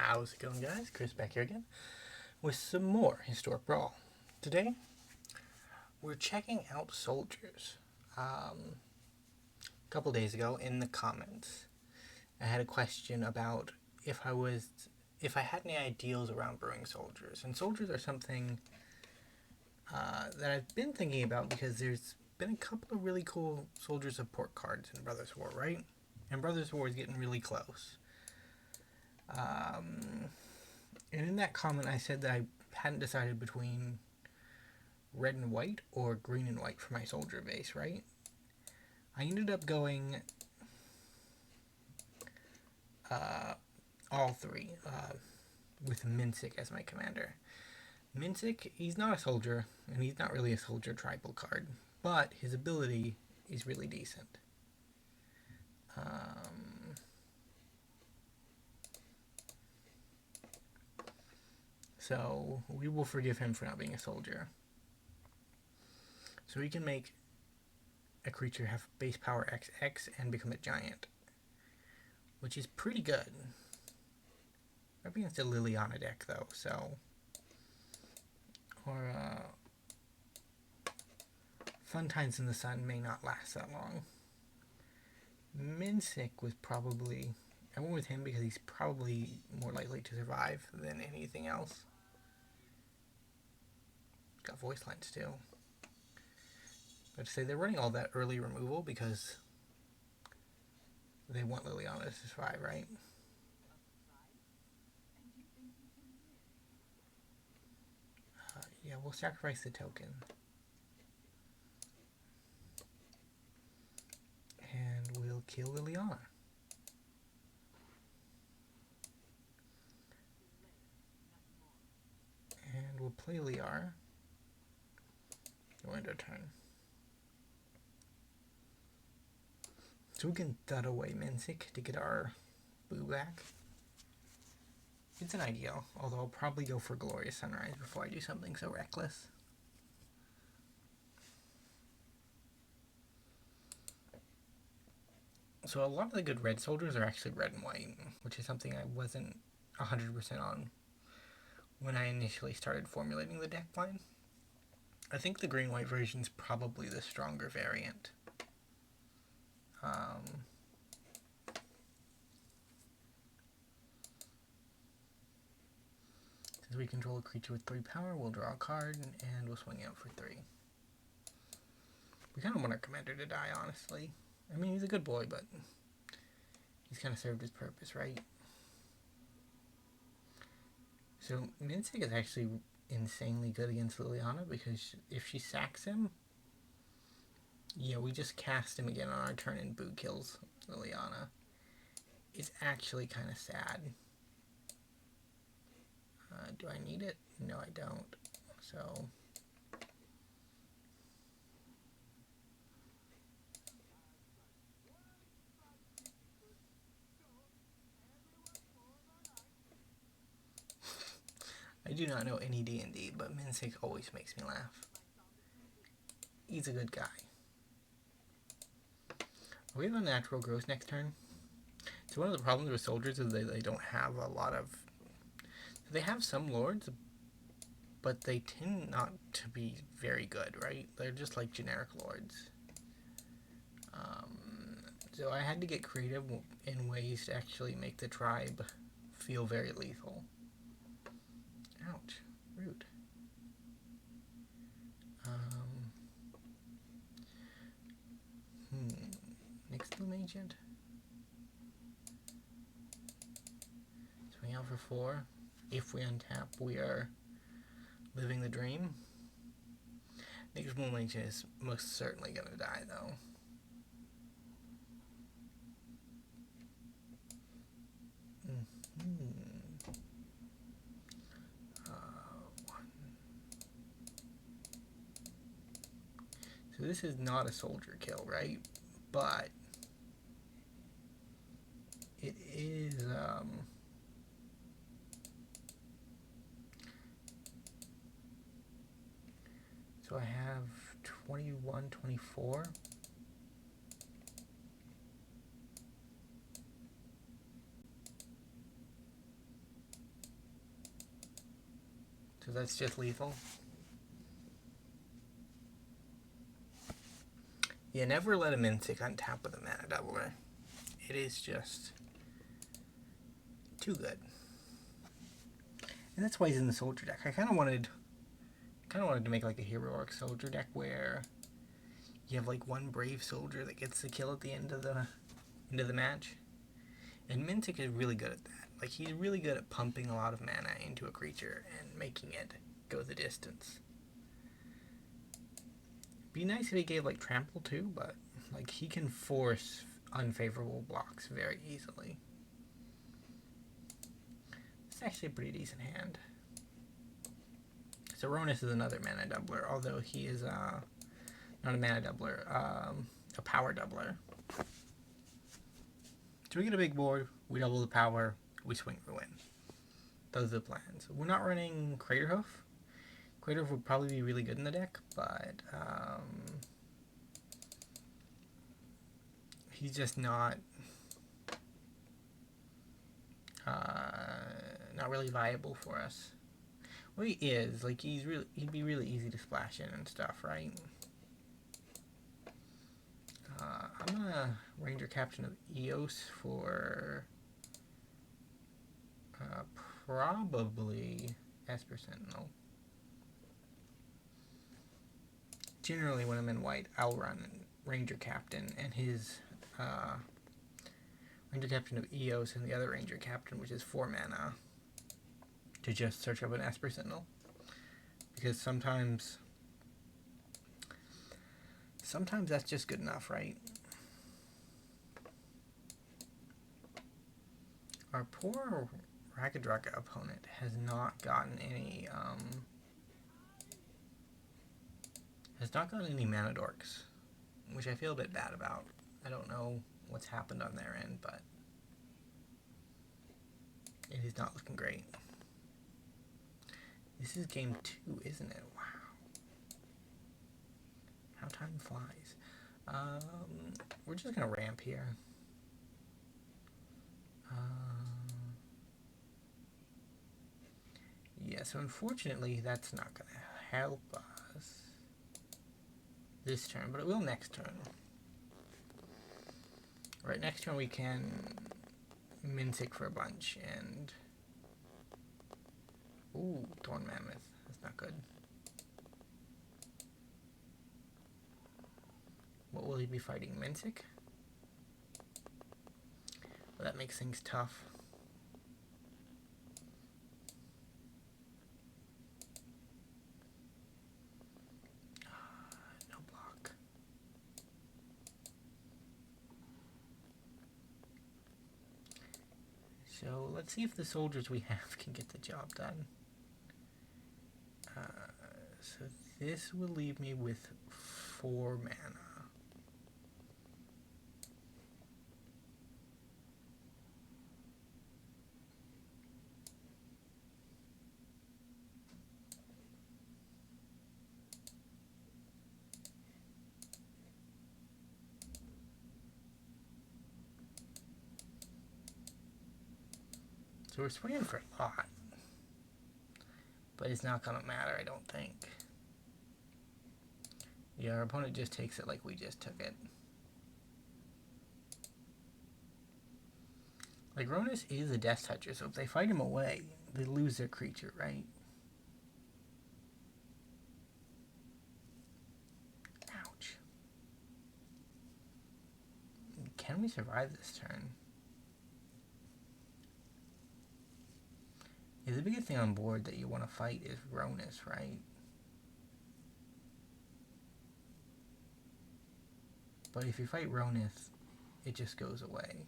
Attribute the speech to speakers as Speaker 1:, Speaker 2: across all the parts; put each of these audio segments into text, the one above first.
Speaker 1: How's it going, guys? Chris back here again with some more Historic Brawl. Today, we're checking out soldiers. A couple days ago in the comments, I had a question about if I had any ideals around brewing soldiers. And soldiers are something that I've been thinking about because there's been a couple of really cool Soldier Support cards in Brothers War, right? And Brothers War is getting really close. And in that comment I said that I hadn't decided between red and white or green and white for my soldier base, right? I ended up going all three with A-Minsc as my commander. A-Minsc, he's not a soldier, and he's not really a soldier tribal card, but his ability is really decent. So we will forgive him for not being a soldier. So he can make a creature have base power XX and become a giant, which is pretty good. Up against a Liliana deck though, so Fun Times in the Sun may not last that long. A-Minsc was probably, I went with him because he's probably more likely to survive than anything else. Got voice lines too. But to say they're running all that early removal because they want Liliana to survive, right? Yeah, we'll sacrifice the token. And we'll kill Liliana. And we'll play Liara. Go into turn. So we can thud away A-Minsc to get our boo back. It's an ideal, although I'll probably go for Glorious Sunrise before I do something so reckless. So a lot of the good red soldiers are actually red and white, which is something I wasn't 100% on when I initially started formulating the deck plan. I think the green-white version is probably the stronger variant. Since we control a creature with 3 power, we'll draw a card and we'll swing out for 3. We kind of want our commander to die, honestly. I mean, he's a good boy, but he's kind of served his purpose, right? So A-Minsc is actually insanely good against Liliana because if she sacks him, yeah, we just cast him again on our turn and boo kills Liliana. It's actually kind of sad. Do I need it? No, I don't. So I do not know any D&D, but A-Minsc always makes me laugh. He's a good guy. We have Unnatural Growth next turn. So one of the problems with soldiers is they don't have a lot of... They have some lords, but they tend not to be very good, right? They're just like generic lords. So I had to get creative in ways to actually make the tribe feel very lethal. Ouch. Rude. Nyxborn Agent. Swing out for 4. If we untap, we are living the dream. Nyxborn Agent is most certainly going to die, though. So this is not a soldier kill, right? But it is so I have 21, 24. because that's just lethal. Yeah, never let A-Minsc untap with a mana doubler. It is just too good. And that's why he's in the soldier deck. I kind of wanted to make like a heroic soldier deck where you have like one brave soldier that gets the kill at the end of the match. And Minsc is really good at that. Like, he's really good at pumping a lot of mana into a creature and making it go the distance. Be nice if he gave like trample too, but like he can force unfavorable blocks very easily. It's actually a pretty decent hand. So Ronus is another mana doubler, although he is not a mana doubler, a power doubler. So we get a big board, we double the power, we swing for win. Those are the plans. We're not running Craterhoof. Craterhoof would probably be really good in the deck, but he's just not really viable for us. Well, he is. Like, he'd be really easy to splash in and stuff, right? I'm gonna Ranger-Captain of Eos for probably Esper Sentinel. Generally, when I'm in white, I'll run Ranger-Captain and his Ranger-Captain of Eos and the other Ranger-Captain, which is 4 mana, to just search up an Esper Sentinel. Because sometimes that's just good enough, right? Our poor Rakadraka opponent has not gotten any mana dorks, which I feel a bit bad about. I don't know what's happened on their end, but it is not looking great. This is game 2, isn't it? Wow. How time flies. We're just gonna ramp here. Yeah, so unfortunately that's not gonna help us this turn, but it will next turn. Right, next turn we can Minsc for a bunch and ooh, Thorn Mammoth. That's not good. What will he be fighting? Minsc? Well, that makes things tough. No block. So let's see if the soldiers we have can get the job done. So this will leave me with 4 mana. So we're swinging for a lot. But it's not going to matter, I don't think. Yeah, our opponent just takes it like we just took it. Like, Ronus is a Death Toucher, so if they fight him away, they lose their creature, right? Ouch. Can we survive this turn? Yeah, the biggest thing on board that you want to fight is Ronus, right? But if you fight Ronus, it just goes away.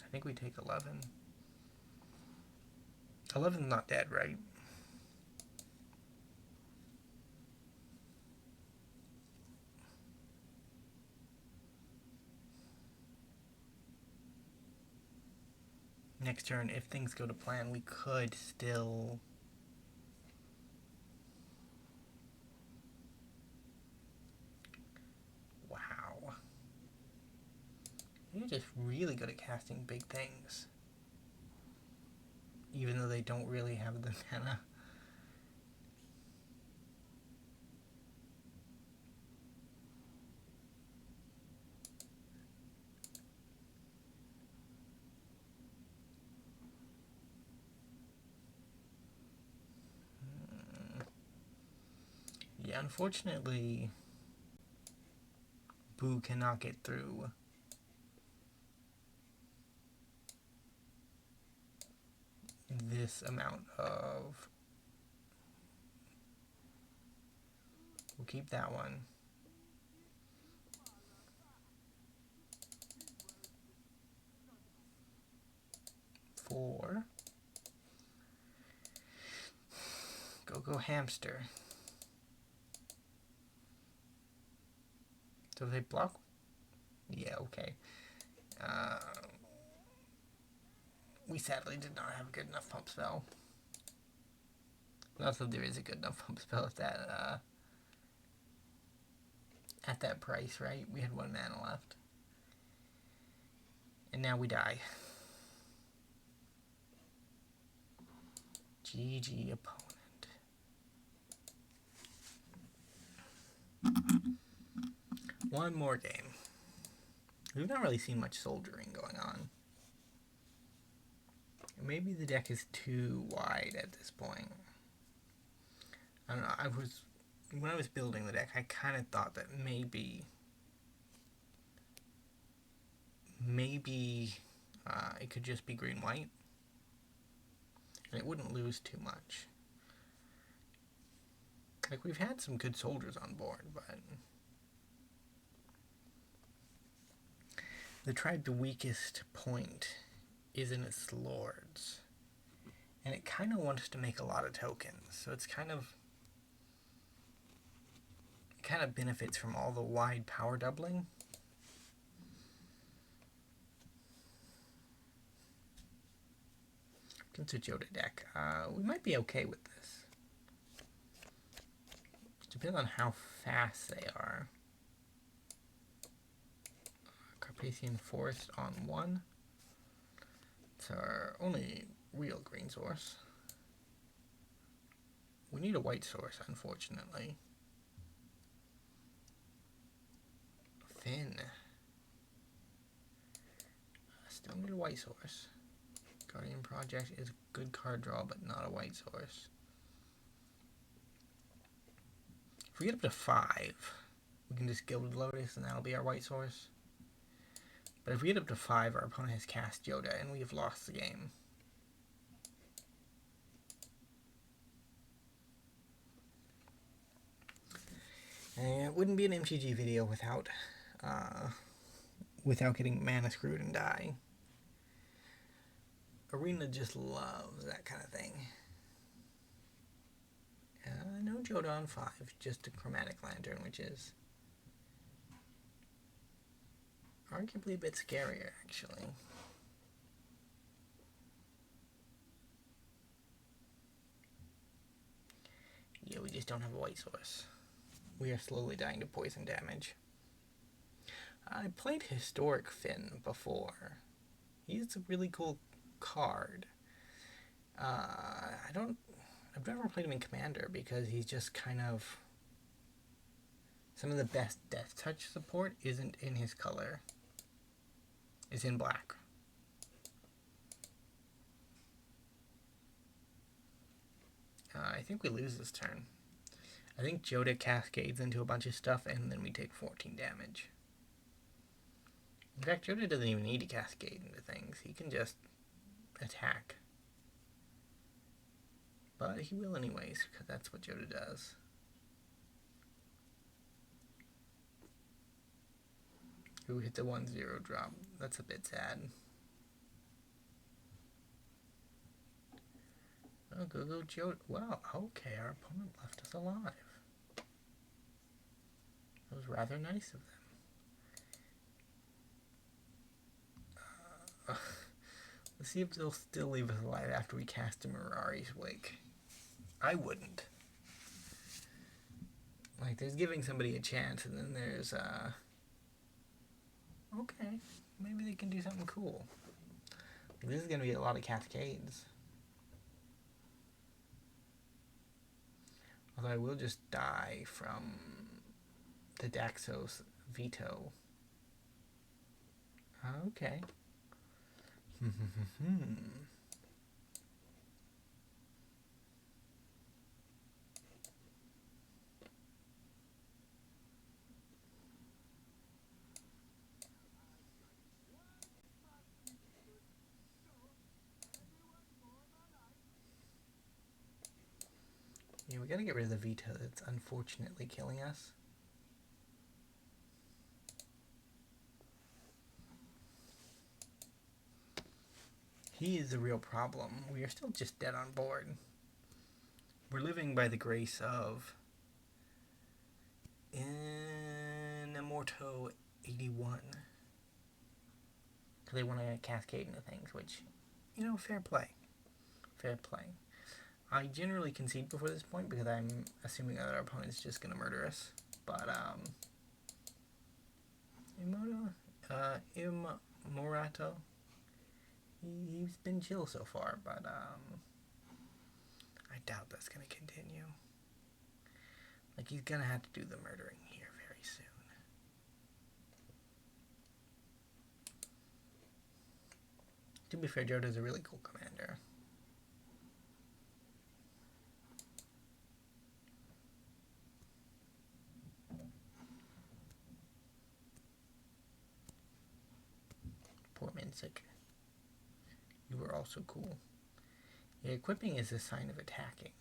Speaker 1: I think we take 11. 11's not dead, right? next turn, if things go to plan, we could still... Wow. You're just really good at casting big things. Even though they don't really have the mana. Yeah, unfortunately, Boo cannot get through. This amount of... We'll keep that one. Four. Go hamster. So they block? Yeah, okay. We sadly did not have a good enough pump spell. Not that there is a good enough pump spell at that price, right? We had 1 mana left. And now we die. GG opponent. One more game. We've not really seen much soldiering going on. Maybe the deck is too wide at this point. I don't know. When I was building the deck, I kind of thought that maybe it could just be green-white, and it wouldn't lose too much. Like, we've had some good soldiers on board, but the tribe's weakest point is in its lords, and it kind of wants to make a lot of tokens, so it kind of benefits from all the wide power doubling. It's a Joda deck. We might be okay with this. Depends on how fast they are. Carpathian Forest on 1. It's our only real green source. We need a white source, unfortunately. Finn. Still need a white source. Guardian Project is a good card draw, but not a white source. If we get up to 5, we can just Gilded Lotus and that'll be our white source. But if we get up to 5, our opponent has cast Yoda and we have lost the game. And it wouldn't be an MTG video without getting mana screwed and dying. Arena just loves that kind of thing. No Joda on 5, just a Chromatic Lantern, which is arguably a bit scarier, actually. Yeah, we just don't have a white source. We are slowly dying to poison damage. I played Historic Finn before. He's a really cool card. I've never played him in Commander because he's just kind of... Some of the best Death Touch support isn't in his color. It's in black. I think we lose this turn. I think Joda cascades into a bunch of stuff and then we take 14 damage. In fact, Joda doesn't even need to cascade into things. He can just attack. But he will anyways, because that's what Joda does. Who hit the 1-0 drop? That's a bit sad. Oh, go Joda. Wow, okay, our opponent left us alive. That was rather nice of them. The Let's see if they'll still leave us alive after we cast a Mirari's Wake. I wouldn't. Like, there's giving somebody a chance, and then there's, okay, maybe they can do something cool. This is going to be a lot of cascades. Although I will just die from the Daxos veto. Okay. Yeah, we gotta get rid of the veto that's unfortunately killing us. He is the real problem. We are still just dead on board. We're living by the grace of Immorto 81. Because they want to cascade into things, which, you know, fair play. Fair play. I generally concede before this point because I'm assuming that our opponent's just going to murder us. But, Immorato, he's been chill so far, but, I doubt that's going to continue. Like, he's going to have to do the murdering here very soon. To be fair, Jodo's a really cool commander. Poor A-Minsc. You were also cool. Yeah, equipping is a sign of attacking.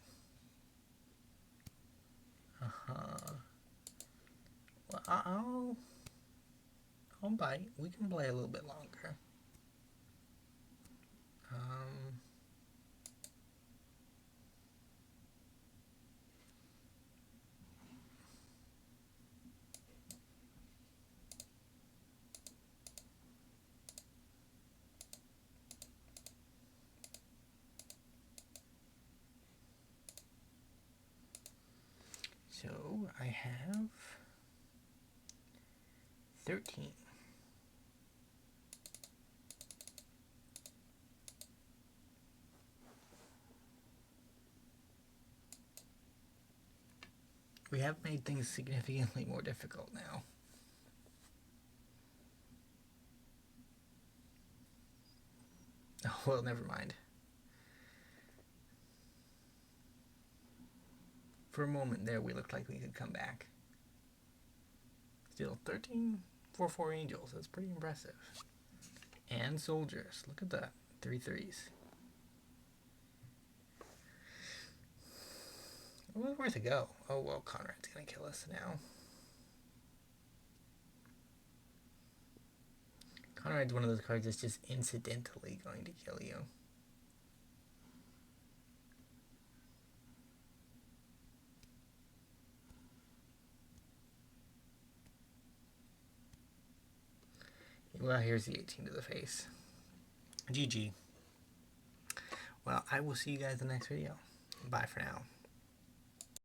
Speaker 1: Well, I'll bite. We can play a little bit longer. So I have 13. We have made things significantly more difficult now. Oh, well, never mind. For a moment there, we looked like we could come back. Still, 13 4/4 angels. That's pretty impressive. And soldiers. Look at that. 3 3s. It was worth a go. Oh, well, Conrad's going to kill us now. Conrad's one of those cards that's just incidentally going to kill you. Well, here's the 18 to the face. GG. Well, I will see you guys in the next video. Bye for now.